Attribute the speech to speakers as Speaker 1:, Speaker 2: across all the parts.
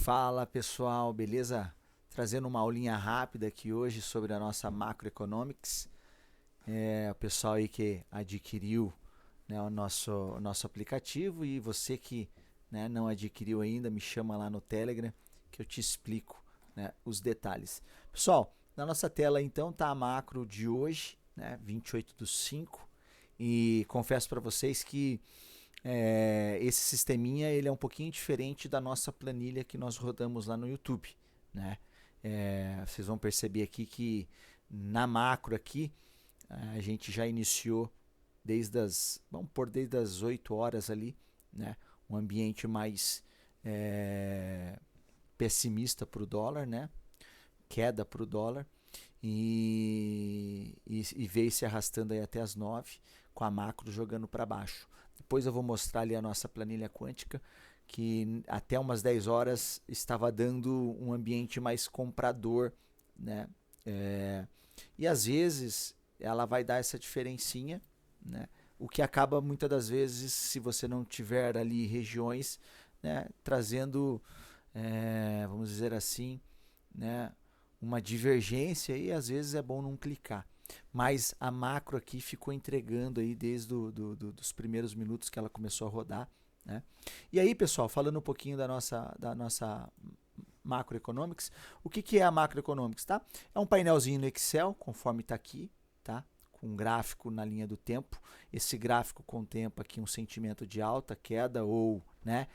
Speaker 1: Fala pessoal, beleza? Trazendo uma aulinha rápida aqui hoje sobre a nossa macroeconomics. O pessoal aí que adquiriu, né, o nosso aplicativo, e você que, né, não adquiriu ainda, me chama lá no Telegram que eu te explico, né, os detalhes. Pessoal, na nossa tela então tá a macro de hoje, né, 28/5, e confesso para vocês que esse sisteminha ele é um pouquinho diferente da nossa planilha que nós rodamos lá no YouTube, né? Vocês vão perceber aqui que na macro aqui a gente já iniciou desde as 8 horas ali, né? Um ambiente mais pessimista para o dólar, né? Queda para o dólar e veio se arrastando aí até as 9 com a macro jogando para baixo. Depois eu vou mostrar ali a nossa planilha quântica, que até umas 10 horas estava dando um ambiente mais comprador, né? E às vezes ela vai dar essa diferencinha, né? O que acaba muitas das vezes, se você não tiver ali regiões, né, trazendo, vamos dizer assim, né, uma divergência, e às vezes é bom não clicar. Mas a macro aqui ficou entregando aí desde dos primeiros minutos que ela começou a rodar, né? E aí, pessoal, falando um pouquinho da nossa macroeconomics, o que é a macroeconomics, tá? É um painelzinho no Excel, conforme está aqui, tá? Com um gráfico na linha do tempo. Esse gráfico contempla aqui um sentimento de alta, queda ou, né,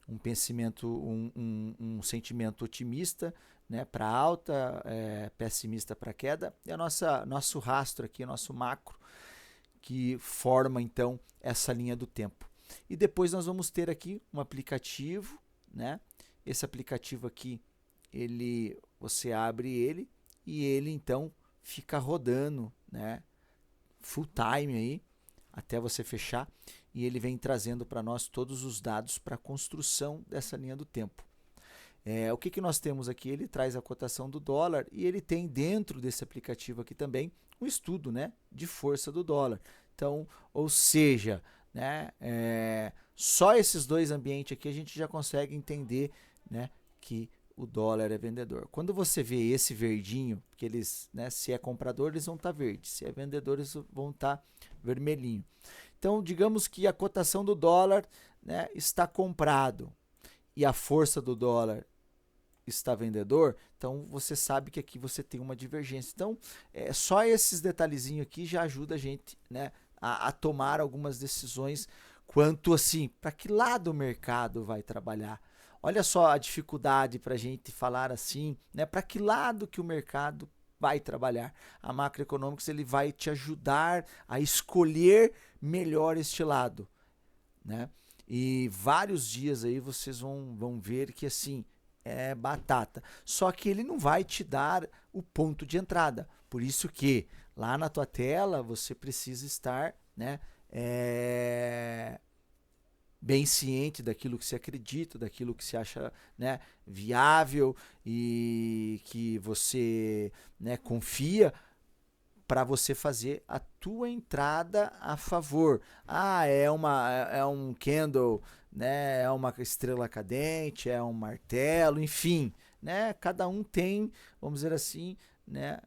Speaker 1: um pensamento, um sentimento otimista, né, para alta, pessimista para queda. E nosso rastro aqui, nosso macro, que forma então essa linha do tempo. E depois nós vamos ter aqui um aplicativo, né? Esse aplicativo aqui, você abre ele e ele então fica rodando, né, full time aí até você fechar, e ele vem trazendo para nós todos os dados para a construção dessa linha do tempo. O que nós temos aqui? Ele traz a cotação do dólar e ele tem dentro desse aplicativo aqui também um estudo, né, de força do dólar. Então, ou seja, né, só esses dois ambientes aqui a gente já consegue entender, né, que o dólar é vendedor. Quando você vê esse verdinho, que eles, né, se é comprador eles vão estar verde, se é vendedor eles vão estar vermelhinho. Então, digamos que a cotação do dólar, né, está comprado e a força do dólar está vendedor, então você sabe que aqui você tem uma divergência. Então, só esses detalhezinhos aqui já ajuda a gente, né, a tomar algumas decisões quanto assim, para que lado o mercado vai trabalhar. Olha só a dificuldade para a gente falar assim, né, para que lado que o mercado vai trabalhar. A macroeconômica ele vai te ajudar a escolher melhor este lado, né? E vários dias aí vocês vão ver que assim é batata. Só que ele não vai te dar o ponto de entrada. Por isso que lá na tua tela você precisa estar, né, bem ciente daquilo que você acredita, daquilo que você acha, né, viável e que você, né, confia, para você fazer a tua entrada a favor. É um candle, né? É uma estrela cadente, é um martelo, enfim, né? Cada um tem, vamos dizer assim, né?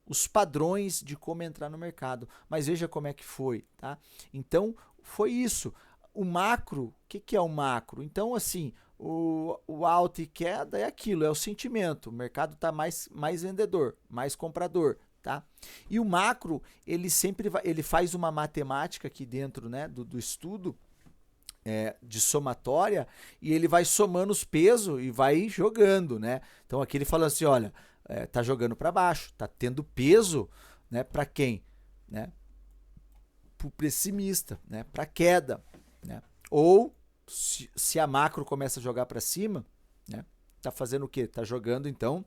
Speaker 1: Os padrões de como entrar no mercado. Mas veja como é que foi, tá? Então foi isso. O macro, o que é o macro? Então assim, o alta e queda é aquilo, é o sentimento. O mercado está mais vendedor, mais comprador. Tá? E o macro, ele faz uma matemática aqui dentro, né, do estudo, de somatória, e ele vai somando os pesos e vai jogando, né? Então aqui ele fala assim, olha, tá jogando para baixo, tá tendo peso, né, para quem, né? Para o pessimista, né, para queda, né? Ou se a macro começa a jogar para cima, né, tá fazendo o quê? Tá jogando então,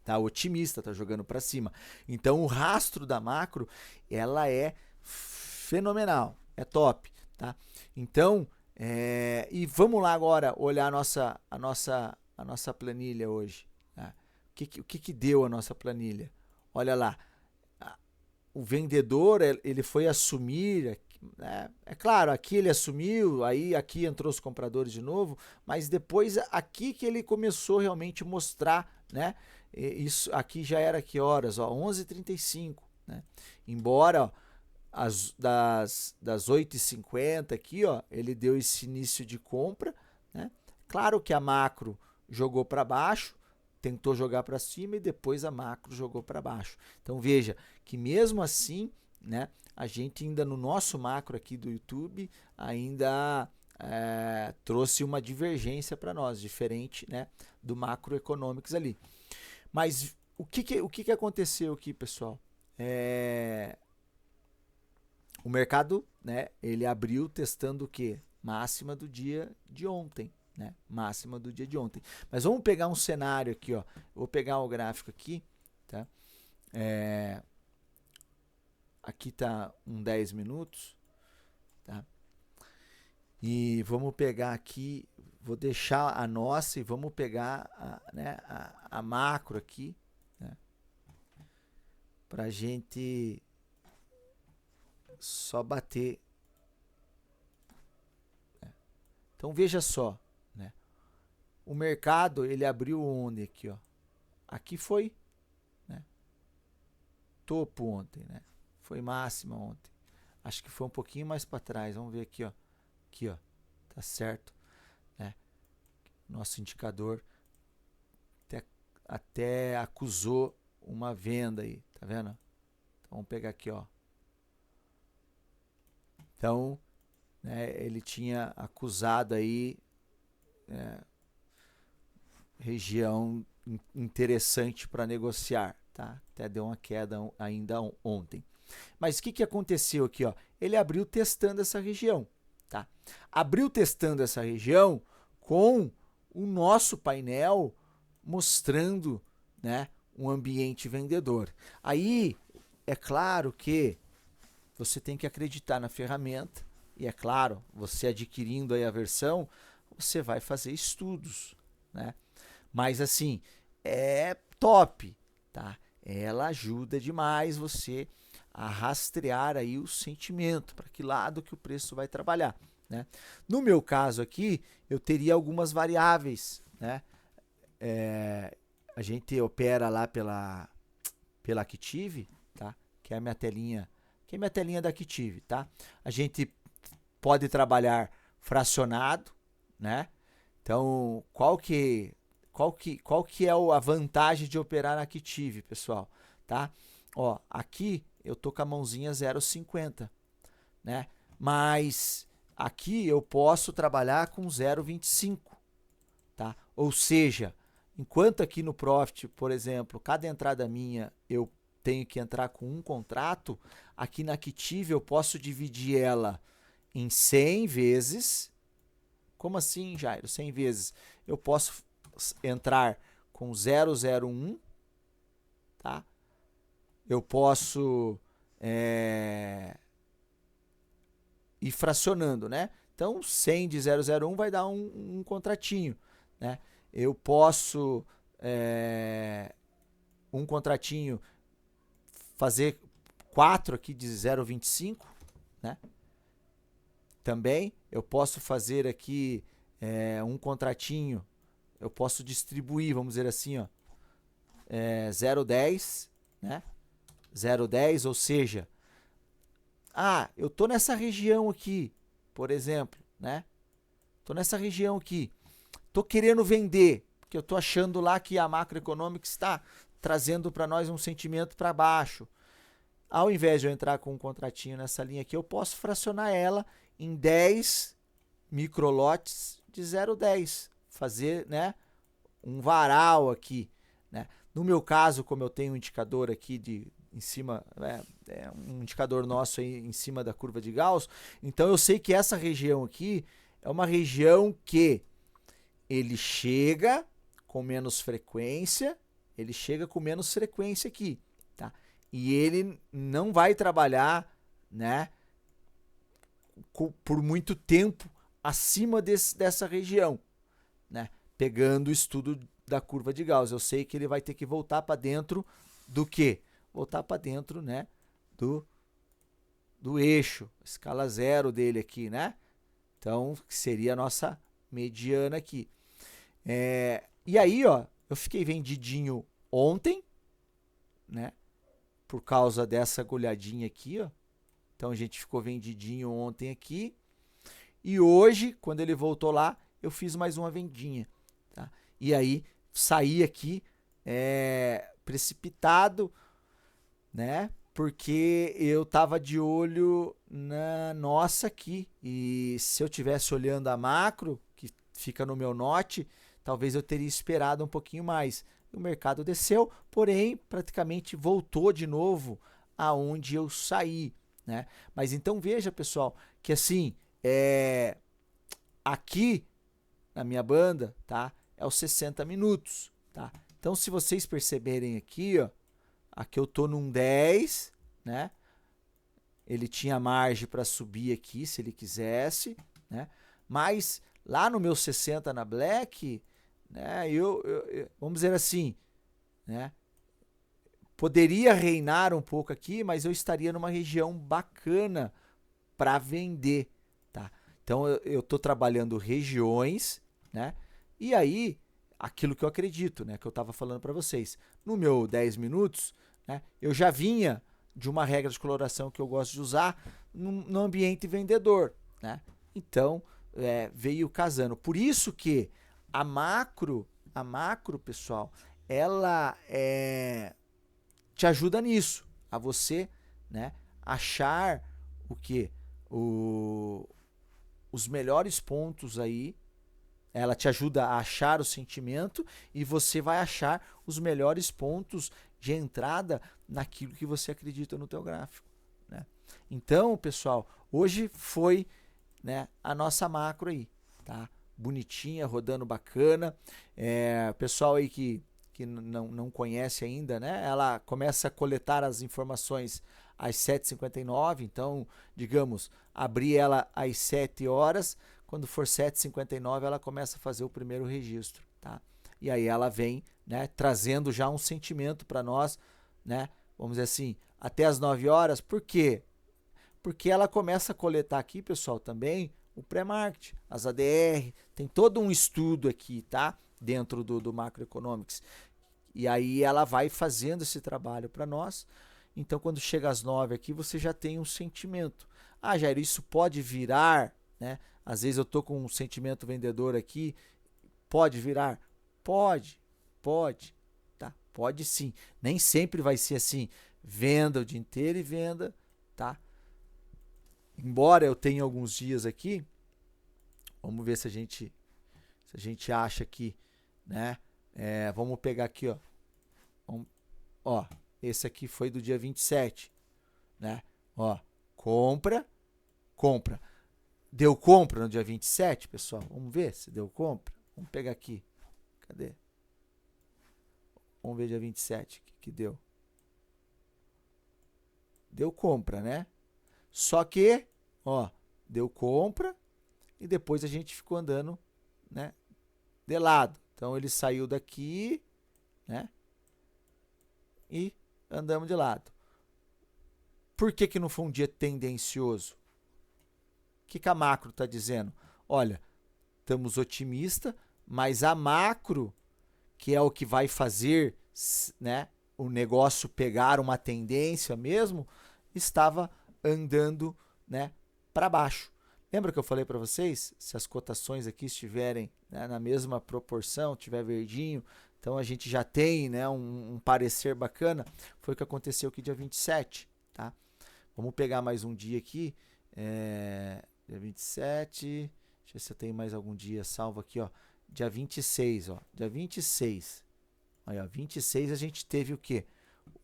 Speaker 1: tá otimista, tá jogando para cima. Então o rastro da macro, ela é fenomenal, é top, tá? Então, e vamos lá agora olhar a nossa planilha hoje, tá? O que deu a nossa planilha? Olha lá, o vendedor ele foi assumir né? É claro, aqui ele assumiu, aí aqui entrou os compradores de novo, mas depois aqui que ele começou realmente a mostrar, né? Isso aqui já era que horas, ó, 11h35, né? Embora, ó, das 8h50 aqui, ó, ele deu esse início de compra, né? Claro que a macro jogou para baixo, tentou jogar para cima e depois a macro jogou para baixo. Então veja que mesmo assim, né, a gente ainda no nosso macro aqui do YouTube ainda trouxe uma divergência para nós, diferente, né, do macroeconomics ali. Mas o que aconteceu aqui, pessoal? O mercado, né, ele abriu testando o quê? Máxima do dia de ontem, né? Máxima do dia de ontem. Mas vamos pegar um cenário aqui, ó. Vou pegar o gráfico aqui, tá? Aqui tá 10 minutos, tá? E vamos pegar aqui, vou deixar a nossa e vamos pegar a macro aqui, né? Pra gente só bater. Então veja só, né? O mercado ele abriu onde aqui, ó? Aqui foi, né, topo ontem, né? Foi máxima ontem. Acho que foi um pouquinho mais para trás. Vamos ver aqui, ó. Aqui, ó. Tá certo, né? Nosso indicador até acusou uma venda aí, tá vendo? Então, vamos pegar aqui, ó. Então, né, ele tinha acusado aí região interessante para negociar, tá? Até deu uma queda ainda ontem. Mas o que aconteceu aqui, ó? Ele abriu testando essa região, tá? Abriu testando essa região com o nosso painel mostrando, né, um ambiente vendedor. Aí, é claro que você tem que acreditar na ferramenta e, é claro, você adquirindo aí a versão, você vai fazer estudos, né? Mas assim, é top, tá? Ela ajuda demais você a rastrear aí o sentimento, para que lado que o preço vai trabalhar, né? No meu caso aqui, eu teria algumas variáveis, né? A gente opera lá pela Active, tá? Que é a minha telinha, da Active, tá? A gente pode trabalhar fracionado, né? Então, qual que é a vantagem de operar na Active, pessoal, tá? Ó, aqui eu tô com a mãozinha 0,50, né? Mas aqui eu posso trabalhar com 0,25, tá? Ou seja, enquanto aqui no Profit, por exemplo, cada entrada minha eu tenho que entrar com um contrato, aqui na Active eu posso dividir ela em 100 vezes. Como assim, Jairo? 100 vezes. Eu posso entrar com 001, tá? Eu posso ir fracionando, né? Então, 100 de 001 vai dar um contratinho, né? Eu posso um contratinho fazer 4 aqui de 0,25, né? Também eu posso fazer aqui um contratinho, eu posso distribuir, vamos dizer assim, ó, 0,10, né? 0,10, ou seja, eu tô nessa região aqui, por exemplo, né? Tô nessa região aqui, tô querendo vender, porque eu tô achando lá que a macroeconômica está trazendo para nós um sentimento para baixo. Ao invés de eu entrar com um contratinho nessa linha aqui, eu posso fracionar ela em 10 microlotes de 0,10, fazer, né, um varal aqui, né? No meu caso, como eu tenho um indicador aqui em cima, um indicador nosso aí em cima da curva de Gauss, então eu sei que essa região aqui é uma região que ele chega com menos frequência, aqui, tá? E ele não vai trabalhar, né, por muito tempo acima dessa região, né? Pegando o estudo da curva de Gauss, eu sei que ele vai ter que voltar para dentro do quê? Voltar para dentro, né, do eixo, escala 0 dele aqui, né? Então, seria a nossa mediana aqui. E aí, ó, eu fiquei vendidinho ontem, né? Por causa dessa agulhadinha aqui, ó. Então, a gente ficou vendidinho ontem aqui. E hoje, quando ele voltou lá, eu fiz mais uma vendinha, tá? E aí, saí aqui precipitado, né? Porque eu tava de olho na nossa aqui. E se eu tivesse olhando a macro, que fica no meu note, talvez eu teria esperado um pouquinho mais. O mercado desceu, porém, praticamente voltou de novo aonde eu saí, né? Mas então veja, pessoal, que assim, aqui na minha banda, tá? É os 60 minutos, tá? Então, se vocês perceberem aqui, ó, aqui eu tô num 10, né? Ele tinha margem para subir aqui, se ele quisesse, né? Mas lá no meu 60 na Black, né? Vamos dizer assim, né? Poderia reinar um pouco aqui, mas eu estaria numa região bacana para vender, tá? Então eu tô trabalhando regiões, né? E aí aquilo que eu acredito, né? Que eu estava falando para vocês. No meu 10 minutos, né? Eu já vinha de uma regra de coloração que eu gosto de usar no ambiente vendedor, né? Então veio casando. Por isso que a macro, pessoal, ela te ajuda nisso, a você, né, achar o que? Os melhores pontos aí. Ela te ajuda a achar o sentimento e você vai achar os melhores pontos de entrada naquilo que você acredita no teu gráfico, né? Então, pessoal, hoje foi, né, a nossa macro aí, tá? Bonitinha, rodando bacana. Pessoal aí que não conhece ainda, né? Ela começa a coletar as informações às 7h59, então, digamos, abrir ela às 7 horas, quando for 7h59 ela começa a fazer o primeiro registro, tá? E aí ela vem, né, trazendo já um sentimento para nós, né? Vamos dizer assim, até as 9 horas. Por quê? Porque ela começa a coletar aqui, pessoal, também o pré-market, as ADR, tem todo um estudo aqui, tá? Dentro do Macroeconomics. E aí ela vai fazendo esse trabalho para nós. Então, quando chega às 9 aqui, você já tem um sentimento. Ah, Jair, isso pode virar, né? Às vezes eu tô com um sentimento vendedor aqui, pode virar? Pode, tá? Pode sim. Nem sempre vai ser assim, venda o dia inteiro e venda, tá? Embora eu tenha alguns dias aqui, vamos ver se a gente acha aqui, né? Vamos pegar aqui, ó. Esse aqui foi do dia 27, né? Ó, compra. Deu compra no dia 27, pessoal? Vamos ver se deu compra. Vamos pegar aqui. Cadê? Vamos ver dia 27 o que deu. Deu compra, né? Só que, ó, deu compra e depois a gente ficou andando, né, de lado. Então ele saiu daqui, né? E andamos de lado. Por que não foi um dia tendencioso? O que a macro está dizendo? Olha, estamos otimistas, mas a macro, que é o que vai fazer, né, o negócio pegar uma tendência mesmo, estava andando, né, para baixo. Lembra que eu falei para vocês? Se as cotações aqui estiverem, né, na mesma proporção, tiver verdinho, então a gente já tem, né, um parecer bacana. Foi o que aconteceu aqui dia 27, tá? Vamos pegar mais um dia aqui. Dia 27. Deixa eu ver se eu tenho mais algum dia salvo aqui, ó. Dia 26, ó. Dia 26. Aí, ó, 26 a gente teve o quê?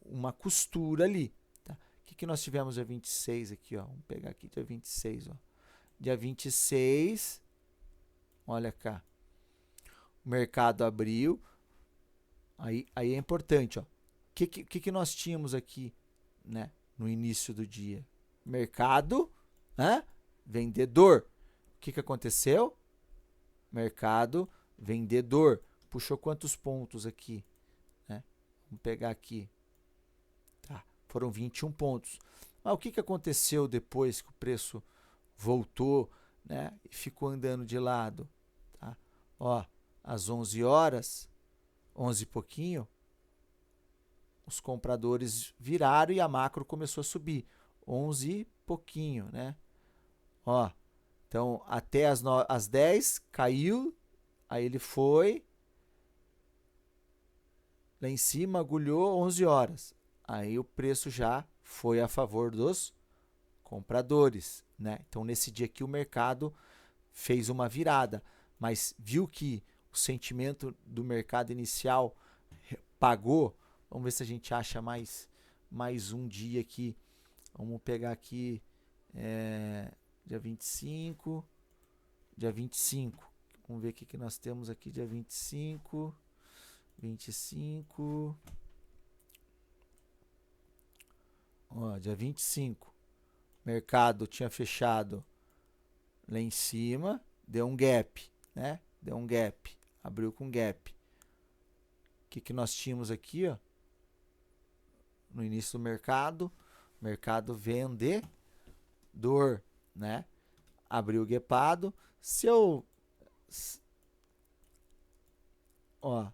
Speaker 1: Uma costura ali, tá? O que nós tivemos dia 26 aqui, ó? Vamos pegar aqui dia 26, ó. Dia 26, olha cá. O mercado abriu. Aí é importante, ó. O que nós tínhamos aqui, né, no início do dia? Mercado, né? Vendedor. O que aconteceu? Mercado vendedor. Puxou quantos pontos aqui, né? Vamos pegar aqui. Tá. Foram 21 pontos. Mas o que, que aconteceu depois que o preço voltou, né, e ficou andando de lado? Tá? Ó, às 11 horas, 11 e pouquinho, os compradores viraram e a macro começou a subir. 11 e pouquinho, né? Ó, então até às 10 caiu, aí ele foi lá em cima, agulhou 11 horas. Aí o preço já foi a favor dos compradores, né? Então nesse dia aqui o mercado fez uma virada, mas viu que o sentimento do mercado inicial pagou. Vamos ver se a gente acha mais um dia aqui. Vamos pegar aqui dia 25. Dia 25. Vamos ver o que nós temos aqui dia 25. 25. Ó, dia 25. O mercado tinha fechado lá em cima, deu um gap, né? Deu um gap, abriu com gap. O que nós tínhamos aqui, ó? No início do mercado vendedor, né? Abriu o gapado. Se eu... Ó,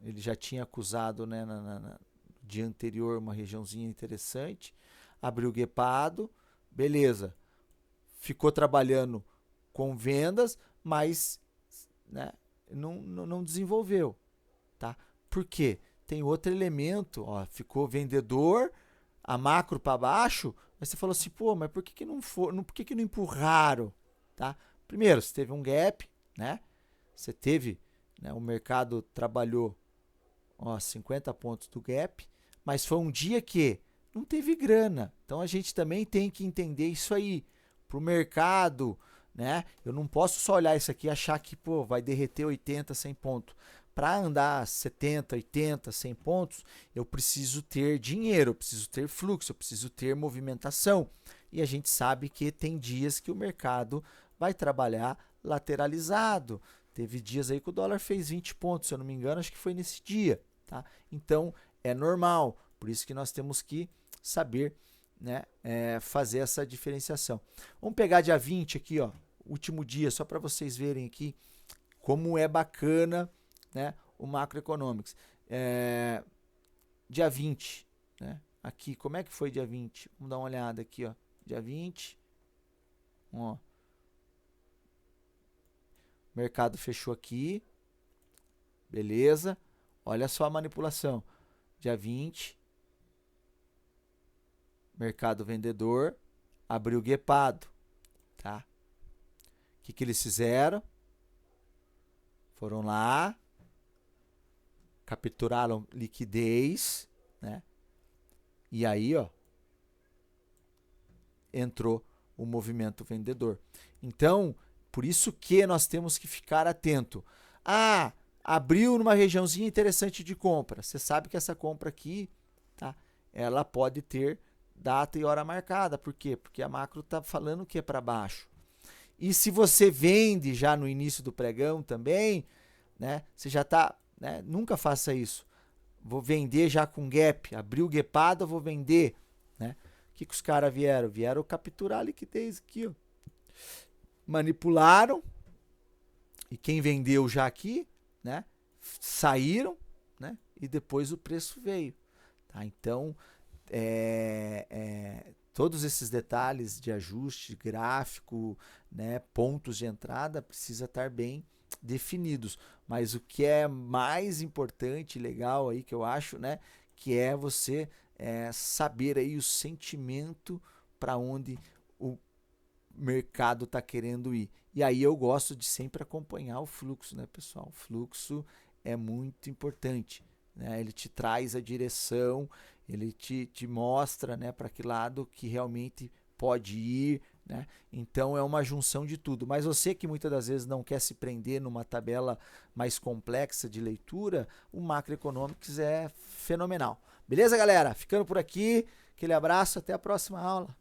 Speaker 1: ele já tinha acusado, né, no dia anterior uma regiãozinha interessante. Abriu o gapado, beleza. Ficou trabalhando com vendas, mas, né, não desenvolveu, tá? Por quê? Tem outro elemento, ó, ficou vendedor, a macro para baixo, mas você falou assim, pô, mas por que não empurraram, tá? Primeiro, você teve um gap, né? Você teve, né, o mercado trabalhou, ó, 50 pontos do gap, mas foi um dia que não teve grana. Então a gente também tem que entender isso aí pro mercado, né? Eu não posso só olhar isso aqui e achar que, pô, vai derreter 80, 100 pontos. Para andar 70, 80, 100 pontos, eu preciso ter dinheiro, eu preciso ter fluxo, eu preciso ter movimentação. E a gente sabe que tem dias que o mercado vai trabalhar lateralizado. Teve dias aí que o dólar fez 20 pontos, se eu não me engano, acho que foi nesse dia, tá? Então, é normal, por isso que nós temos que saber, né, fazer essa diferenciação. Vamos pegar dia 20 aqui, ó, último dia, só para vocês verem aqui como é bacana, né, o Macroeconomics. Dia 20, né, aqui, como é que foi dia 20? Vamos dar uma olhada aqui, ó, dia 20, ó, o mercado fechou aqui, beleza, olha só a manipulação, dia 20, mercado vendedor, abriu gapado, tá? O que eles fizeram? Foram lá, capturaram liquidez, né? E aí, ó, entrou o movimento vendedor. Então, por isso que nós temos que ficar atento. Ah, abriu numa regiãozinha interessante de compra. Você sabe que essa compra aqui, tá? Ela pode ter data e hora marcada. Por quê? Porque a macro está falando que é para baixo. E se você vende já no início do pregão também, né? Você já está, né? Nunca faça isso. Vou vender já com gap. Abriu gapado, eu vou vender, né? O que os caras vieram? Vieram capturar a liquidez aqui, ó. Manipularam. E quem vendeu já aqui, né? Saíram, né? E depois o preço veio. Tá? Então, todos esses detalhes de ajuste, gráfico, né? Pontos de entrada, precisa estar bem definidos. Mas o que é mais importante, legal aí que eu acho, né? Que é você saber aí o sentimento para onde o mercado está querendo ir. E aí eu gosto de sempre acompanhar o fluxo, né, pessoal? O fluxo é muito importante, né? Ele te traz a direção, ele te mostra, né, para que lado que realmente pode ir, né? Então é uma junção de tudo. Mas você que muitas das vezes não quer se prender numa tabela mais complexa de leitura, o Macroeconomics é fenomenal. Beleza, galera? Ficando por aqui, aquele abraço, até a próxima aula.